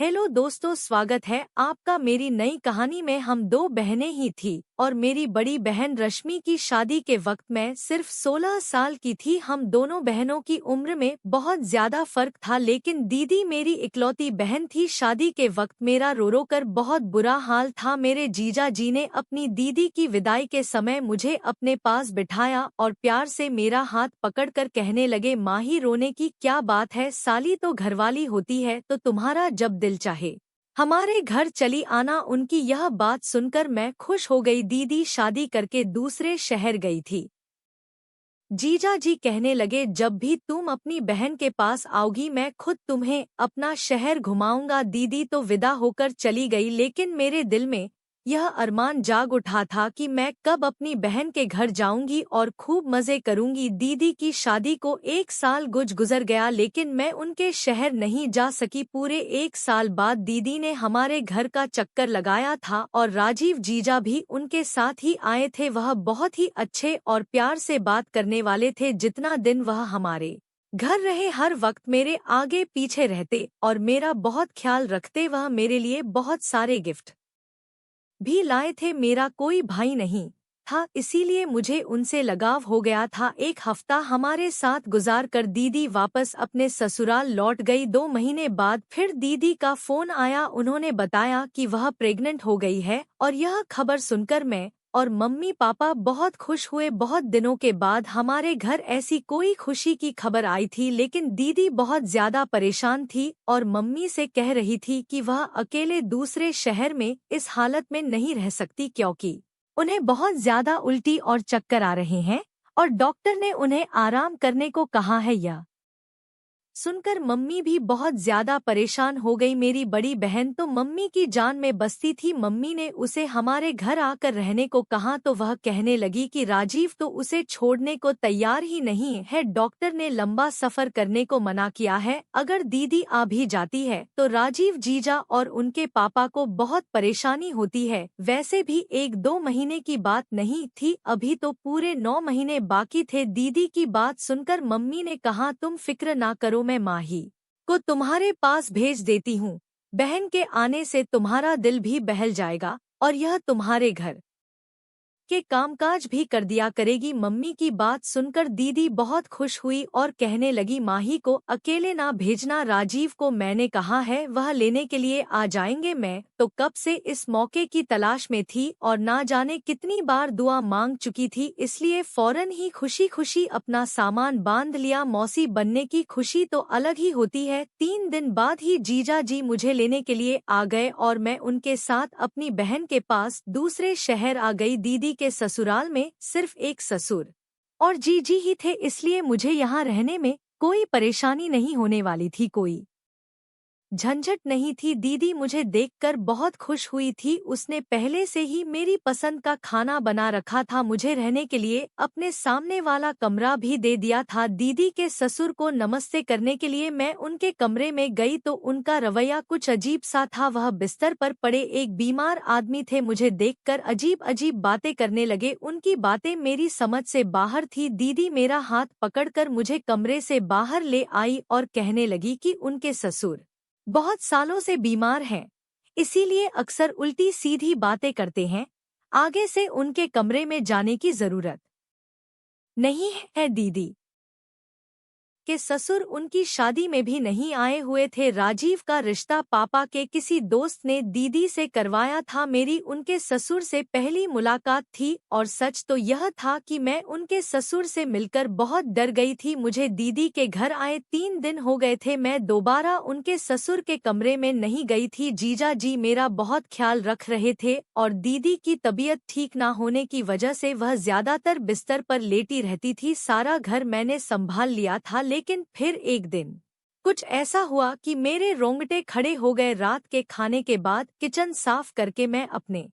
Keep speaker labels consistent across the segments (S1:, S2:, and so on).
S1: Hello दोस्तों, स्वागत है आपका मेरी नई कहानी में। हम दो बहनें ही थी और मेरी बड़ी बहन रश्मि की शादी के वक्त मैं सिर्फ 16 साल की थी। हम दोनों बहनों की उम्र में बहुत ज्यादा फर्क था, लेकिन दीदी मेरी इकलौती बहन थी। शादी के वक्त मेरा रो रो कर बहुत बुरा हाल था। मेरे जीजा जी ने अपनी दीदी की विदाई के समय मुझे अपने पास बिठाया और प्यार से मेरा हाथ पकड़कर कहने लगे, माही रोने की क्या बात है, साली तो घरवाली होती है तो तुम्हारा जब दिल चाहे हमारे घर चली आना। उनकी यह बात सुनकर मैं खुश हो गई। दीदी शादी करके दूसरे शहर गई थी। जीजा जी कहने लगे, जब भी तुम अपनी बहन के पास आओगी मैं खुद तुम्हें अपना शहर घुमाऊंगा। दीदी तो विदा होकर चली गई, लेकिन मेरे दिल में यह अरमान जाग उठा था कि मैं कब अपनी बहन के घर जाऊंगी और खूब मजे करूंगी। दीदी की शादी को 1 साल गुजर गया, लेकिन मैं उनके शहर नहीं जा सकी। पूरे 1 साल बाद दीदी ने हमारे घर का चक्कर लगाया था और राजीव जीजा भी उनके साथ ही आए थे। वह बहुत ही अच्छे और प्यार से बात करने वाले थे। जितना दिन वह हमारे घर रहे हर वक्त मेरे आगे पीछे रहते और मेरा बहुत ख्याल रखते। वह मेरे लिए बहुत सारे गिफ्ट भी लाए थे। मेरा कोई भाई नहीं था, इसीलिए मुझे उनसे लगाव हो गया था। एक हफ्ता हमारे साथ गुजार कर दीदी वापस अपने ससुराल लौट गई। 2 महीने बाद फिर दीदी का फोन आया। उन्होंने बताया कि वह प्रेग्नेंट हो गई है और यह खबर सुनकर मैं और मम्मी पापा बहुत खुश हुए। बहुत दिनों के बाद हमारे घर ऐसी कोई खुशी की खबर आई थी, लेकिन दीदी बहुत ज्यादा परेशान थी और मम्मी से कह रही थी कि वह अकेले दूसरे शहर में इस हालत में नहीं रह सकती, क्योंकि उन्हें बहुत ज्यादा उल्टी और चक्कर आ रहे हैं और डॉक्टर ने उन्हें आराम करने को कहा है। यह सुनकर मम्मी भी बहुत ज्यादा परेशान हो गई। मेरी बड़ी बहन तो मम्मी की जान में बसती थी। मम्मी ने उसे हमारे घर आकर रहने को कहा तो वह कहने लगी कि राजीव तो उसे छोड़ने को तैयार ही नहीं है। डॉक्टर ने लंबा सफर करने को मना किया है। अगर दीदी आ भी जाती है तो राजीव जीजा और उनके पापा को बहुत परेशानी होती है। वैसे भी 1-2 महीने की बात नहीं थी, अभी तो पूरे 9 महीने बाकी थे। दीदी की बात सुनकर मम्मी ने कहा, तुम फिक्र ना करो, मैं माही को तुम्हारे पास भेज देती हूँ। बहन के आने से तुम्हारा दिल भी बहल जाएगा और यह तुम्हारे घर के कामकाज भी कर दिया करेगी। मम्मी की बात सुनकर दीदी बहुत खुश हुई और कहने लगी, माही को अकेले ना भेजना, राजीव को मैंने कहा है वह लेने के लिए आ जाएंगे। मैं तो कब से इस मौके की तलाश में थी और ना जाने कितनी बार दुआ मांग चुकी थी, इसलिए फौरन ही खुशी खुशी अपना सामान बांध लिया। मौसी बनने की खुशी तो अलग ही होती है। 3 दिन बाद ही जीजा जी मुझे लेने के लिए आ गए और मैं उनके साथ अपनी बहन के पास दूसरे शहर आ गई। दीदी के ससुराल में सिर्फ एक ससुर और जीजी ही थे, इसलिए मुझे यहाँ रहने में कोई परेशानी नहीं होने वाली थी, कोई झंझट नहीं थी। दीदी मुझे देखकर बहुत खुश हुई थी। उसने पहले से ही मेरी पसंद का खाना बना रखा था। मुझे रहने के लिए अपने सामने वाला कमरा भी दे दिया था। दीदी के ससुर को नमस्ते करने के लिए मैं उनके कमरे में गई तो उनका रवैया कुछ अजीब सा था। वह बिस्तर पर पड़े एक बीमार आदमी थे। मुझे देखकर अजीब अजीब बातें करने लगे। उनकी बातें मेरी समझ से बाहर थी। दीदी मेरा हाथ पकड़कर मुझे कमरे से बाहर ले आई और कहने लगी कि उनके ससुर बहुत सालों से बीमार हैं, इसीलिए अक्सर उल्टी सीधी बातें करते हैं। आगे से उनके कमरे में जाने की जरूरत नहीं है। दीदी के ससुर उनकी शादी में भी नहीं आए हुए थे। राजीव का रिश्ता पापा के किसी दोस्त ने दीदी से करवाया था। मेरी उनके ससुर से पहली मुलाकात थी और सच तो यह था कि मैं उनके ससुर से मिलकर बहुत डर गई थी। मुझे दीदी के घर आए 3 दिन हो गए थे। मैं दोबारा उनके ससुर के कमरे में नहीं गई थी। जीजा जी मेरा बहुत ख्याल रख रहे थे और दीदी की तबीयत ठीक ना होने की वजह से वह ज्यादातर बिस्तर पर लेटी रहती थी। सारा घर मैंने संभाल लिया था, लेकिन फिर एक दिन कुछ ऐसा हुआ कि मेरे रोंगटे खड़े हो गए। रात के खाने के बाद किचन साफ करके मैं अपने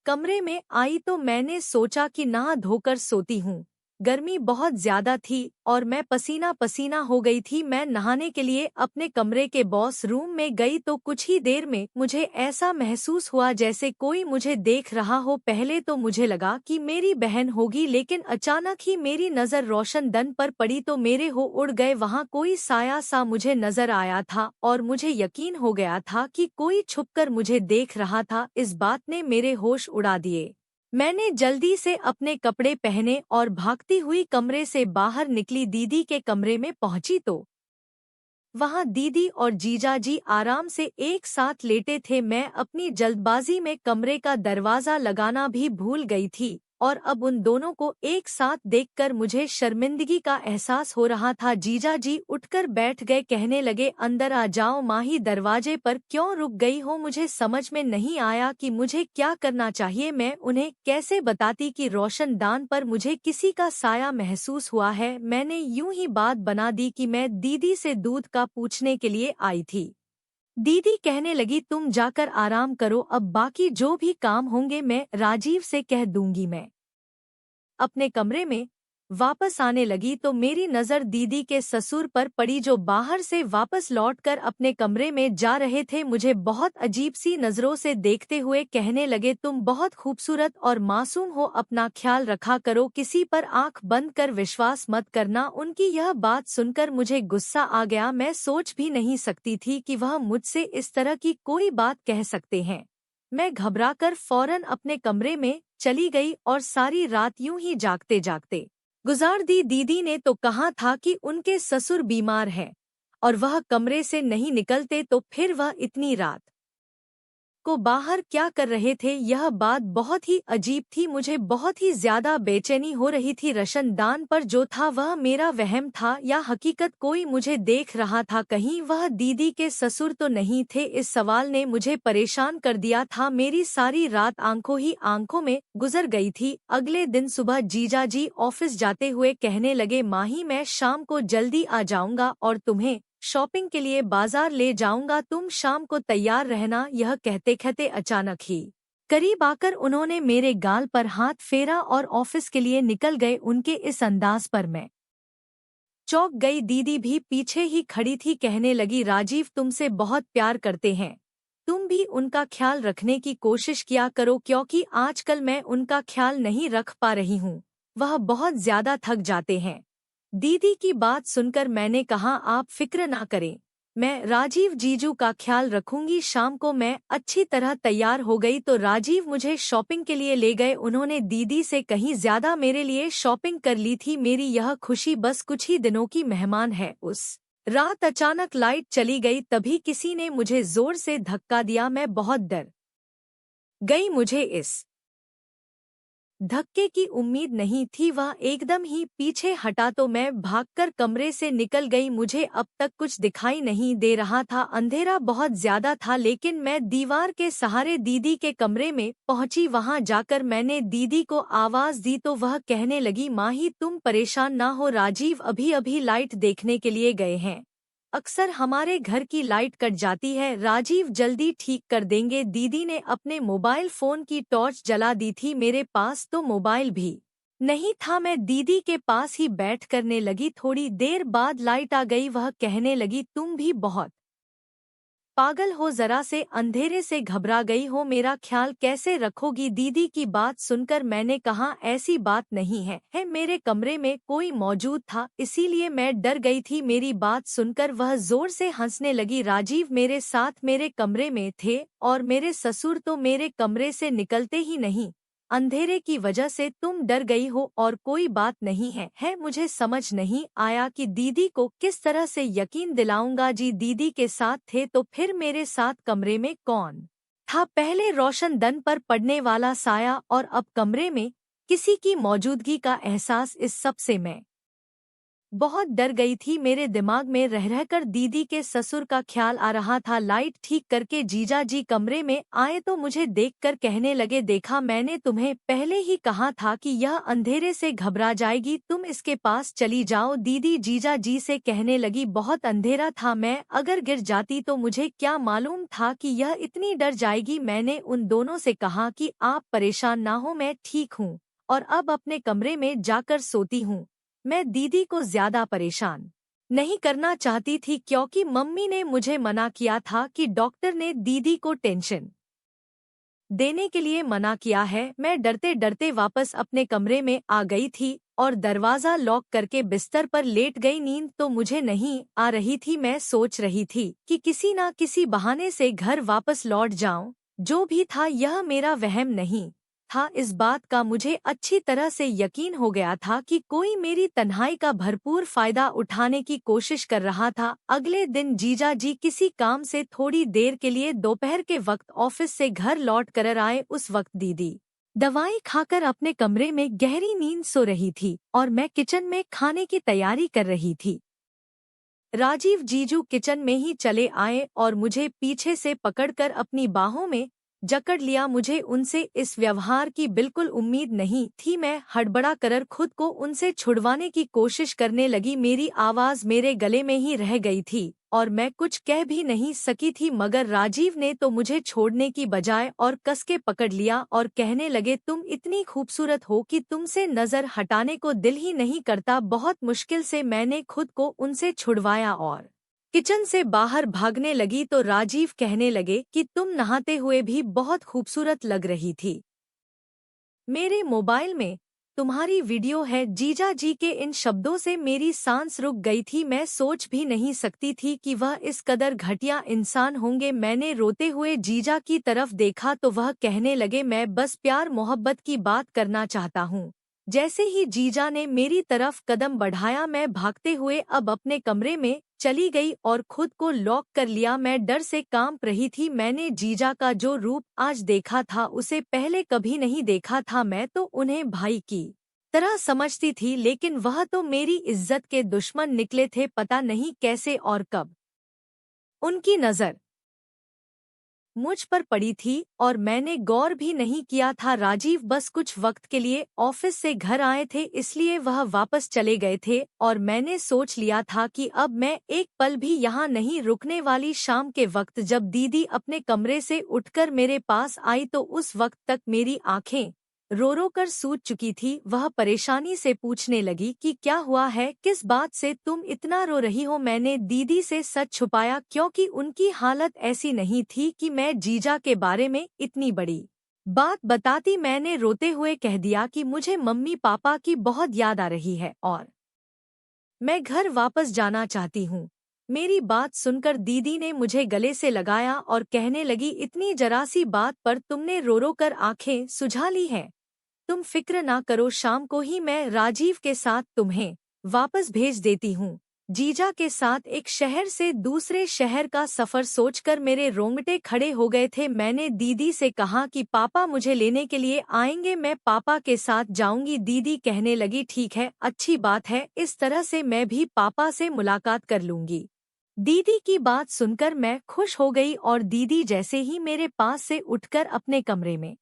S1: कमरे में आई तो मैंने सोचा कि नहा धोकर सोती हूँ। गर्मी बहुत ज्यादा थी और मैं पसीना पसीना हो गई थी। मैं नहाने के लिए अपने कमरे के बॉस रूम में गई तो कुछ ही देर में मुझे ऐसा महसूस हुआ जैसे कोई मुझे देख रहा हो। पहले तो मुझे लगा कि मेरी बहन होगी, लेकिन अचानक ही मेरी नज़र रोशनदान पर पड़ी तो मेरे हो उड़ गए। वहाँ कोई साया सा मुझे नजर आया था और मुझे यकीन हो गया था कि कोई छुपकर मुझे देख रहा था। इस बात ने मेरे होश उड़ा दिए। मैंने जल्दी से अपने कपड़े पहने और भागती हुई कमरे से बाहर निकली। दीदी के कमरे में पहुंची तो वहां दीदी और जीजाजी आराम से एक साथ लेटे थे। मैं अपनी जल्दबाजी में कमरे का दरवाजा लगाना भी भूल गई थी और अब उन दोनों को एक साथ देखकर मुझे शर्मिंदगी का एहसास हो रहा था। जीजाजी उठकर बैठ गए, कहने लगे, अंदर आ जाओ। माही, दरवाजे पर क्यों रुक गई हो? मुझे समझ में नहीं आया कि मुझे क्या करना चाहिए। मैं उन्हें कैसे बताती कि रोशनदान पर मुझे किसी का साया महसूस हुआ है। मैंने यूं ही बात बना दी कि मैं दीदी से दूध का पूछने के लिए आई थी। दीदी कहने लगी, तुम जाकर आराम करो, अब बाकी जो भी काम होंगे मैं राजीव से कह दूंगी। मैं अपने कमरे में वापस आने लगी तो मेरी नज़र दीदी के ससुर पर पड़ी, जो बाहर से वापस लौटकर अपने कमरे में जा रहे थे। मुझे बहुत अजीब सी नज़रों से देखते हुए कहने लगे, तुम बहुत खूबसूरत और मासूम हो, अपना ख्याल रखा करो, किसी पर आंख बंद कर विश्वास मत करना। उनकी यह बात सुनकर मुझे गुस्सा आ गया। मैं सोच भी नहीं सकती थी कि वह मुझसे इस तरह की कोई बात कह सकते हैं। मैं घबराकर फौरन अपने कमरे में चली गई और सारी रात यूं ही जागते जागते गुजार दी। दीदी ने तो कहा था कि उनके ससुर बीमार हैं और वह कमरे से नहीं निकलते, तो फिर वह इतनी रात को बाहर क्या कर रहे थे? यह बात बहुत ही अजीब थी। मुझे बहुत ही ज्यादा बेचैनी हो रही थी। रोशनदान पर जो था वह मेरा वहम था या हकीकत? कोई मुझे देख रहा था, कहीं वह दीदी के ससुर तो नहीं थे? इस सवाल ने मुझे परेशान कर दिया था। मेरी सारी रात आंखों ही आंखों में गुजर गई थी। अगले दिन सुबह जीजाजी ऑफिस जाते हुए कहने लगे, माही, मैं शाम को जल्दी आ जाऊंगा और तुम्हें शॉपिंग के लिए बाजार ले जाऊंगा, तुम शाम को तैयार रहना। यह कहते कहते अचानक ही करीब आकर उन्होंने मेरे गाल पर हाथ फेरा और ऑफिस के लिए निकल गए। उनके इस अंदाज पर मैं चौंक गई। दीदी भी पीछे ही खड़ी थी, कहने लगी, राजीव तुमसे बहुत प्यार करते हैं, तुम भी उनका ख्याल रखने की कोशिश किया करो, क्योंकि आजकल मैं उनका ख्याल नहीं रख पा रही हूँ, वह बहुत ज्यादा थक जाते हैं। दीदी की बात सुनकर मैंने कहा, आप फिक्र ना करें, मैं राजीव जीजू का ख्याल रखूंगी। शाम को मैं अच्छी तरह तैयार हो गई तो राजीव मुझे शॉपिंग के लिए ले गए। उन्होंने दीदी से कहीं ज्यादा मेरे लिए शॉपिंग कर ली थी। मेरी यह खुशी बस कुछ ही दिनों की मेहमान है। उस रात अचानक लाइट चली गई, तभी किसी ने मुझे जोर से धक्का दिया। मैं बहुत डर गई। मुझे इस धक्के की उम्मीद नहीं थी। वह एकदम ही पीछे हटा तो मैं भागकर कमरे से निकल गई। मुझे अब तक कुछ दिखाई नहीं दे रहा था, अंधेरा बहुत ज्यादा था, लेकिन मैं दीवार के सहारे दीदी के कमरे में पहुंची। वहां जाकर मैंने दीदी को आवाज दी तो वह कहने लगी, माही, तुम परेशान ना हो, राजीव अभी अभी लाइट देखने के लिए गए हैं, अक्सर हमारे घर की लाइट कट जाती है, राजीव जल्दी ठीक कर देंगे। दीदी ने अपने मोबाइल फोन की टॉर्च जला दी थी, मेरे पास तो मोबाइल भी नहीं था। मैं दीदी के पास ही बैठ करने लगी। थोड़ी देर बाद लाइट आ गई। वह कहने लगी, तुम भी बहुत पागल हो, जरा से अंधेरे से घबरा गई हो, मेरा ख्याल कैसे रखोगी? दीदी की बात सुनकर मैंने कहा, ऐसी बात नहीं है, मेरे कमरे में कोई मौजूद था, इसीलिए मैं डर गई थी। मेरी बात सुनकर वह जोर से हंसने लगी। राजीव मेरे साथ मेरे कमरे में थे और मेरे ससुर तो मेरे कमरे से निकलते ही नहीं। अंधेरे की वजह से तुम डर गई हो और कोई बात नहीं है। मुझे समझ नहीं आया कि दीदी को किस तरह से यकीन दिलाऊंगा। जी दीदी के साथ थे तो फिर मेरे साथ कमरे में कौन था? पहले रोशनदान पर पड़ने वाला साया और अब कमरे में किसी की मौजूदगी का एहसास। इस सब से मैं बहुत डर गई थी। मेरे दिमाग में रह रहकर दीदी के ससुर का ख्याल आ रहा था। लाइट ठीक करके जीजा जी कमरे में आए तो मुझे देखकर कहने लगे, देखा, मैंने तुम्हें पहले ही कहा था कि यह अंधेरे से घबरा जाएगी, तुम इसके पास चली जाओ। दीदी जीजा जी से कहने लगी, बहुत अंधेरा था, मैं अगर गिर जाती तो मुझे क्या मालूम था कि यह इतनी डर जाएगी। मैंने उन दोनों से कहा कि आप परेशान ना हो, मैं ठीक हूँ और अब अपने कमरे में जाकर सोती हूँ। मैं दीदी को ज्यादा परेशान नहीं करना चाहती थी क्योंकि मम्मी ने मुझे मना किया था कि डॉक्टर ने दीदी को टेंशन देने के लिए मना किया है। मैं डरते डरते वापस अपने कमरे में आ गई थी और दरवाजा लॉक करके बिस्तर पर लेट गई। नींद तो मुझे नहीं आ रही थी। मैं सोच रही थी कि किसी ना किसी बहाने से घर वापस लौट जाऊं। जो भी था यह मेरा वहम नहीं था। इस बात का मुझे अच्छी तरह से यकीन हो गया था कि कोई मेरी तन्हाई का भरपूर फायदा उठाने की कोशिश कर रहा था। अगले दिन जीजा जी किसी काम से थोड़ी देर के लिए दोपहर के वक्त ऑफिस से घर लौट कर आए। उस वक्त दीदी दवाई खाकर अपने कमरे में गहरी नींद सो रही थी और मैं किचन में खाने की तैयारी कर रही थी। राजीव जीजू किचन में ही चले आए और मुझे पीछे से पकड़कर अपनी बाहों में जकड़ लिया। मुझे उनसे इस व्यवहार की बिल्कुल उम्मीद नहीं थी। मैं हड़बड़ा कर खुद को उनसे छुड़वाने की कोशिश करने लगी। मेरी आवाज मेरे गले में ही रह गई थी और मैं कुछ कह भी नहीं सकी थी, मगर राजीव ने तो मुझे छोड़ने की बजाय और कस के पकड़ लिया और कहने लगे, तुम इतनी खूबसूरत हो कि तुमसे नजर हटाने को दिल ही नहीं करता। बहुत मुश्किल से मैंने खुद को उनसे छुड़वाया और किचन से बाहर भागने लगी तो राजीव कहने लगे कि तुम नहाते हुए भी बहुत खूबसूरत लग रही थी। मेरे मोबाइल में तुम्हारी वीडियो है। जीजा जी के इन शब्दों से मेरी सांस रुक गई थी। मैं सोच भी नहीं सकती थी कि वह इस कदर घटिया इंसान होंगे। मैंने रोते हुए जीजा की तरफ देखा तो वह कहने लगे, मैं बस प्यार मोहब्बत की बात करना चाहता हूँ। जैसे ही जीजा ने मेरी तरफ कदम बढ़ाया मैं भागते हुए अब अपने कमरे में चली गई और खुद को लॉक कर लिया। मैं डर से कांप रही थी। मैंने जीजा का जो रूप आज देखा था उसे पहले कभी नहीं देखा था। मैं तो उन्हें भाई की तरह समझती थी, लेकिन वह तो मेरी इज्जत के दुश्मन निकले थे। पता नहीं कैसे और कब उनकी नजर मुझ पर पड़ी थी और मैंने गौर भी नहीं किया था। राजीव बस कुछ वक्त के लिए ऑफिस से घर आए थे, इसलिए वह वापस चले गए थे और मैंने सोच लिया था कि अब मैं एक पल भी यहाँ नहीं रुकने वाली। शाम के वक्त जब दीदी अपने कमरे से उठकर मेरे पास आई तो उस वक्त तक मेरी आंखें रो रो कर सूज चुकी थी। वह परेशानी से पूछने लगी कि क्या हुआ है, किस बात से तुम इतना रो रही हो। मैंने दीदी से सच छुपाया क्योंकि उनकी हालत ऐसी नहीं थी कि मैं जीजा के बारे में इतनी बड़ी बात बताती। मैंने रोते हुए कह दिया कि मुझे मम्मी पापा की बहुत याद आ रही है और मैं घर वापस जाना चाहती हूँ। मेरी बात सुनकर दीदी ने मुझे गले से लगाया और कहने लगी, इतनी जरा सी बात पर तुमने रो रो कर आंखें सुझा ली हैं। तुम फिक्र ना करो, शाम को ही मैं राजीव के साथ तुम्हें वापस भेज देती हूँ। जीजा के साथ एक शहर से दूसरे शहर का सफर सोचकर मेरे रोंगटे खड़े हो गए थे। मैंने दीदी से कहा कि पापा मुझे लेने के लिए आएंगे, मैं पापा के साथ जाऊंगी। दीदी कहने लगी, ठीक है, अच्छी बात है, इस तरह से मैं भी पापा से मुलाकात कर लूंगी। दीदी की बात सुनकर मैं खुश हो गई और दीदी जैसे ही मेरे पास से उठकर अपने कमरे में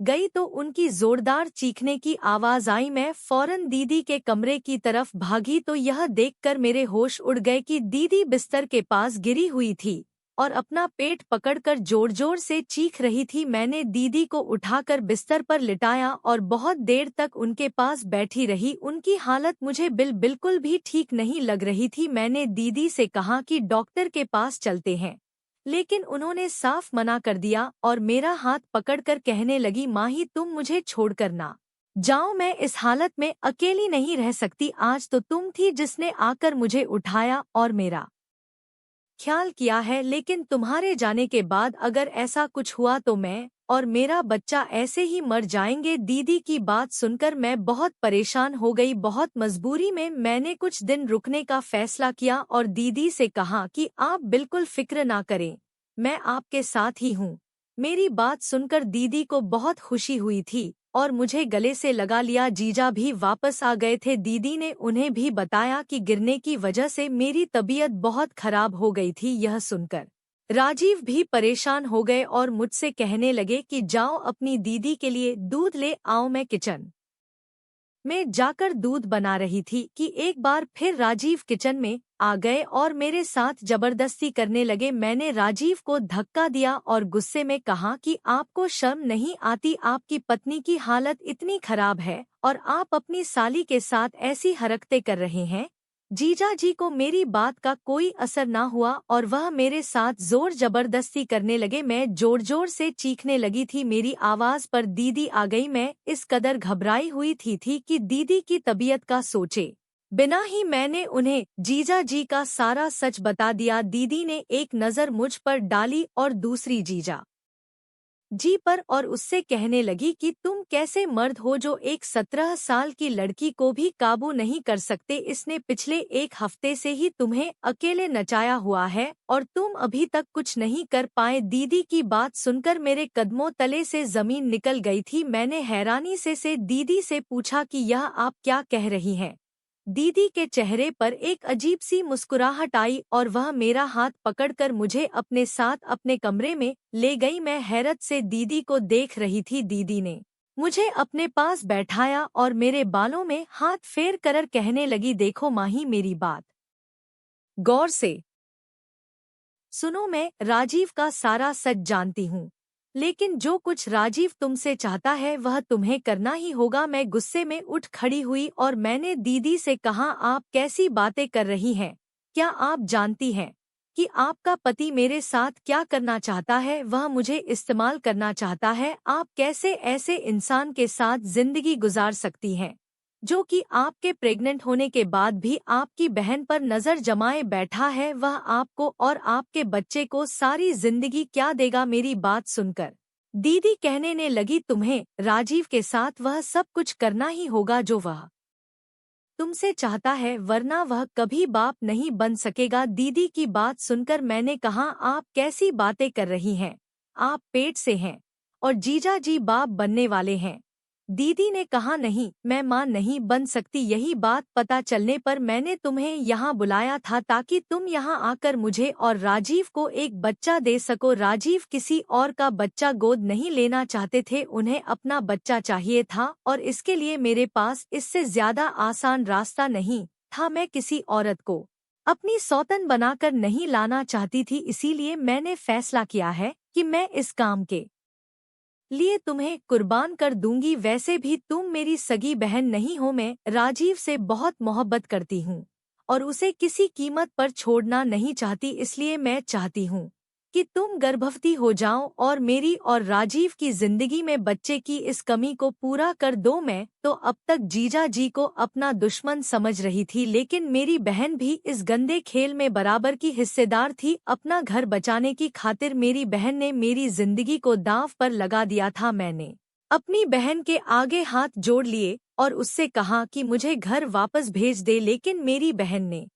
S1: गई तो उनकी जोरदार चीखने की आवाज आई। मैं फौरन दीदी के कमरे की तरफ भागी तो यह देखकर मेरे होश उड़ गए कि दीदी बिस्तर के पास गिरी हुई थी और अपना पेट पकड़कर जोर जोर से चीख रही थी। मैंने दीदी को उठाकर बिस्तर पर लिटाया और बहुत देर तक उनके पास बैठी रही। उनकी हालत मुझे बिल्कुल भी ठीक नहीं लग रही थी। मैंने दीदी से कहा कि डॉक्टर के पास चलते हैं, लेकिन उन्होंने साफ मना कर दिया और मेरा हाथ पकड़कर कहने लगी, माही तुम मुझे छोड़कर ना जाओ, मैं इस हालत में अकेली नहीं रह सकती। आज तो तुम थी जिसने आकर मुझे उठाया और मेरा ख्याल किया है, लेकिन तुम्हारे जाने के बाद अगर ऐसा कुछ हुआ तो मैं और मेरा बच्चा ऐसे ही मर जाएंगे। दीदी की बात सुनकर मैं बहुत परेशान हो गई। बहुत मजबूरी में मैंने कुछ दिन रुकने का फैसला किया और दीदी से कहा कि आप बिल्कुल फिक्र ना करें, मैं आपके साथ ही हूँ। मेरी बात सुनकर दीदी को बहुत खुशी हुई थी और मुझे गले से लगा लिया। जीजा भी वापस आ गए थे। दीदी ने उन्हें भी बताया कि गिरने की वजह से मेरी तबीयत बहुत खराब हो गई थी। यह सुनकर राजीव भी परेशान हो गए और मुझसे कहने लगे कि जाओ अपनी दीदी के लिए दूध ले आओ। मैं किचन मैं जाकर दूध बना रही थी कि एक बार फिर राजीव किचन में आ गए और मेरे साथ जबरदस्ती करने लगे। मैंने राजीव को धक्का दिया और गुस्से में कहा कि आपको शर्म नहीं आती? आपकी पत्नी की हालत इतनी खराब है और आप अपनी साली के साथ ऐसी हरकतें कर रहे हैं। जीजा जी को मेरी बात का कोई असर ना हुआ और वह मेरे साथ जोर जबरदस्ती करने लगे। मैं जोर जोर से चीखने लगी थी। मेरी आवाज पर दीदी आ गई। मैं इस कदर घबराई हुई थी कि दीदी की तबीयत का सोचे बिना ही मैंने उन्हें जीजा जी का सारा सच बता दिया। दीदी ने एक नज़र मुझ पर डाली और दूसरी जीजा जी पर और उससे कहने लगी कि तुम कैसे मर्द हो जो एक 17 साल की लड़की को भी काबू नहीं कर सकते। इसने पिछले एक हफ्ते से ही तुम्हें अकेले नचाया हुआ है और तुम अभी तक कुछ नहीं कर पाए। दीदी की बात सुनकर मेरे कदमों तले से जमीन निकल गई थी। मैंने हैरानी से दीदी से पूछा कि यह आप क्या कह रही हैं। दीदी के चेहरे पर एक अजीब सी मुस्कुराहट आई और वह मेरा हाथ पकड़कर मुझे अपने साथ अपने कमरे में ले गई। मैं हैरत से दीदी को देख रही थी। दीदी ने मुझे अपने पास बैठाया और मेरे बालों में हाथ फेर कर कहने लगी, देखो माही, मेरी बात गौर से सुनो। मैं राजीव का सारा सच जानती हूँ, लेकिन जो कुछ राजीव तुमसे चाहता है वह तुम्हें करना ही होगा। मैं गुस्से में उठ खड़ी हुई और मैंने दीदी से कहा, आप कैसी बातें कर रही हैं? क्या आप जानती हैं कि आपका पति मेरे साथ क्या करना चाहता है? वह मुझे इस्तेमाल करना चाहता है। आप कैसे ऐसे इंसान के साथ जिंदगी गुजार सकती हैं जो कि आपके प्रेग्नेंट होने के बाद भी आपकी बहन पर नजर जमाए बैठा है? वह आपको और आपके बच्चे को सारी जिंदगी क्या देगा? मेरी बात सुनकर दीदी कहने ने लगी, तुम्हें राजीव के साथ वह सब कुछ करना ही होगा जो वह तुमसे चाहता है, वरना वह कभी बाप नहीं बन सकेगा। दीदी की बात सुनकर मैंने कहा, आप कैसी बातें कर रही हैं? आप पेट से हैं और जीजा जी बाप बनने वाले हैं। दीदी ने कहा, नहीं, मैं मां नहीं बन सकती। यही बात पता चलने पर मैंने तुम्हें यहाँ बुलाया था ताकि तुम यहाँ आकर मुझे और राजीव को एक बच्चा दे सको। राजीव किसी और का बच्चा गोद नहीं लेना चाहते थे, उन्हें अपना बच्चा चाहिए था और इसके लिए मेरे पास इससे ज्यादा आसान रास्ता नहीं था। मैं किसी औरत को अपनी सौतन बनाकर नहीं लाना चाहती थी, इसीलिए मैंने फैसला किया है कि मैं इस काम के लिए तुम्हें कुर्बान कर दूंगी। वैसे भी तुम मेरी सगी बहन नहीं हो। मैं राजीव से बहुत मोहब्बत करती हूँ और उसे किसी कीमत पर छोड़ना नहीं चाहती, इसलिए मैं चाहती हूँ कि तुम गर्भवती हो जाओ और मेरी और राजीव की जिंदगी में बच्चे की इस कमी को पूरा कर दो। मैं तो अब तक जीजा जी को अपना दुश्मन समझ रही थी, लेकिन मेरी बहन भी इस गंदे खेल में बराबर की हिस्सेदार थी। अपना घर बचाने की खातिर मेरी बहन ने मेरी जिंदगी को दांव पर लगा दिया था। मैंने अपनी बहन के आगे हाथ जोड़ लिए और उससे कहा कि मुझे घर वापस भेज दे, लेकिन मेरी बहन ने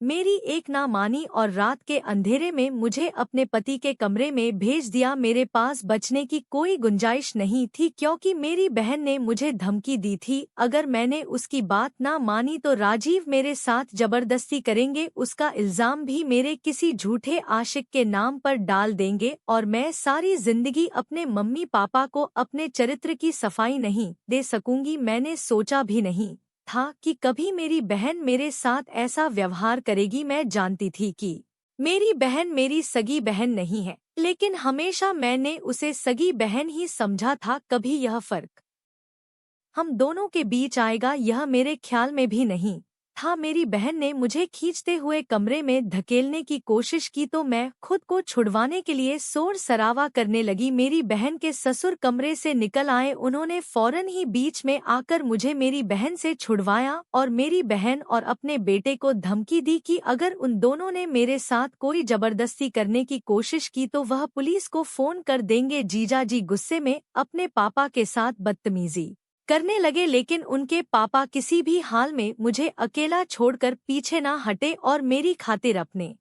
S1: मेरी एक ना मानी और रात के अंधेरे में मुझे अपने पति के कमरे में भेज दिया। मेरे पास बचने की कोई गुंजाइश नहीं थी, क्योंकि मेरी बहन ने मुझे धमकी दी थी, अगर मैंने उसकी बात ना मानी तो राजीव मेरे साथ जबरदस्ती करेंगे, उसका इल्जाम भी मेरे किसी झूठे आशिक के नाम पर डाल देंगे और मैं सारी जिंदगी अपने मम्मी पापा को अपने चरित्र की सफाई नहीं दे सकूंगी। मैंने सोचा भी नहीं था कि कभी मेरी बहन मेरे साथ ऐसा व्यवहार करेगी। मैं जानती थी कि मेरी बहन मेरी सगी बहन नहीं है, लेकिन हमेशा मैंने उसे सगी बहन ही समझा था। कभी यह फर्क हम दोनों के बीच आएगा यह मेरे ख्याल में भी नहीं था। मेरी बहन ने मुझे खींचते हुए कमरे में धकेलने की कोशिश की तो मैं खुद को छुड़वाने के लिए शोर शराबा करने लगी। मेरी बहन के ससुर कमरे से निकल आए, उन्होंने फौरन ही बीच में आकर मुझे मेरी बहन से छुड़वाया और मेरी बहन और अपने बेटे को धमकी दी कि अगर उन दोनों ने मेरे साथ कोई जबरदस्ती करने की कोशिश की तो वह पुलिस को फोन कर देंगे। जीजा जी गुस्से में अपने पापा के साथ बदतमीजी करने लगे, लेकिन उनके पापा किसी भी हाल में मुझे अकेला छोड़कर पीछे ना हटे और मेरी खातिर अपने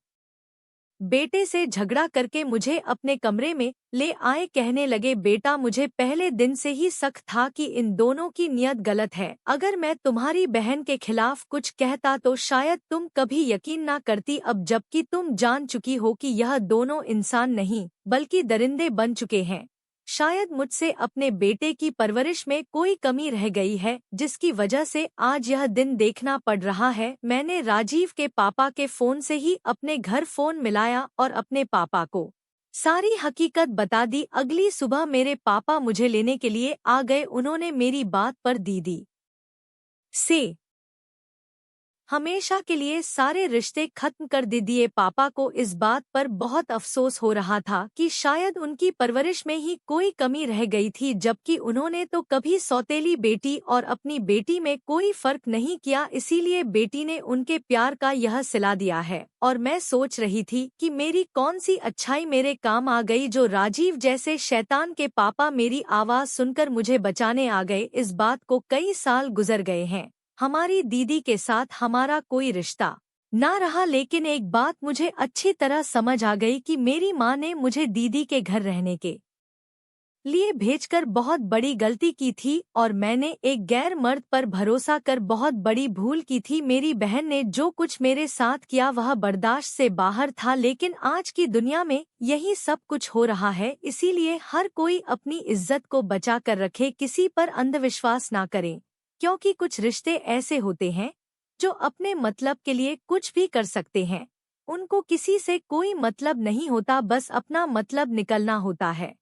S1: बेटे से झगड़ा करके मुझे अपने कमरे में ले आए। कहने लगे, बेटा, मुझे पहले दिन से ही शक था कि इन दोनों की नियत गलत है। अगर मैं तुम्हारी बहन के खिलाफ कुछ कहता तो शायद तुम कभी यकीन ना करती। अब जबकि तुम जान चुकी हो कि यह दोनों इंसान नहीं बल्कि दरिंदे बन चुके हैं, शायद मुझसे अपने बेटे की परवरिश में कोई कमी रह गई है, जिसकी वजह से आज यह दिन देखना पड़ रहा है। मैंने राजीव के पापा के फोन से ही अपने घर फोन मिलाया और अपने पापा को सारी हकीकत बता दी। अगली सुबह मेरे पापा मुझे लेने के लिए आ गए। उन्होंने मेरी बात पर दीदी से हमेशा के लिए सारे रिश्ते खत्म कर दे दिए। पापा को इस बात पर बहुत अफसोस हो रहा था कि शायद उनकी परवरिश में ही कोई कमी रह गई थी, जबकि उन्होंने तो कभी सौतेली बेटी और अपनी बेटी में कोई फर्क नहीं किया। इसीलिए बेटी ने उनके प्यार का यह सिला दिया है। और मैं सोच रही थी कि मेरी कौन सी अच्छाई मेरे काम आ गई, जो राजीव जैसे शैतान के पापा मेरी आवाज सुनकर मुझे बचाने आ गए। इस बात को कई साल गुजर गए हैं। हमारी दीदी के साथ हमारा कोई रिश्ता ना रहा, लेकिन एक बात मुझे अच्छी तरह समझ आ गई कि मेरी माँ ने मुझे दीदी के घर रहने के लिए भेजकर बहुत बड़ी गलती की थी और मैंने एक गैर मर्द पर भरोसा कर बहुत बड़ी भूल की थी। मेरी बहन ने जो कुछ मेरे साथ किया वह बर्दाश्त से बाहर था, लेकिन आज की दुनिया में यही सब कुछ हो रहा है। इसीलिए हर कोई अपनी इज्जत को बचा कर रखे, किसी पर अंधविश्वास ना करें, क्योंकि कुछ रिश्ते ऐसे होते हैं जो अपने मतलब के लिए कुछ भी कर सकते हैं। उनको किसी से कोई मतलब नहीं होता, बस अपना मतलब निकलना होता है।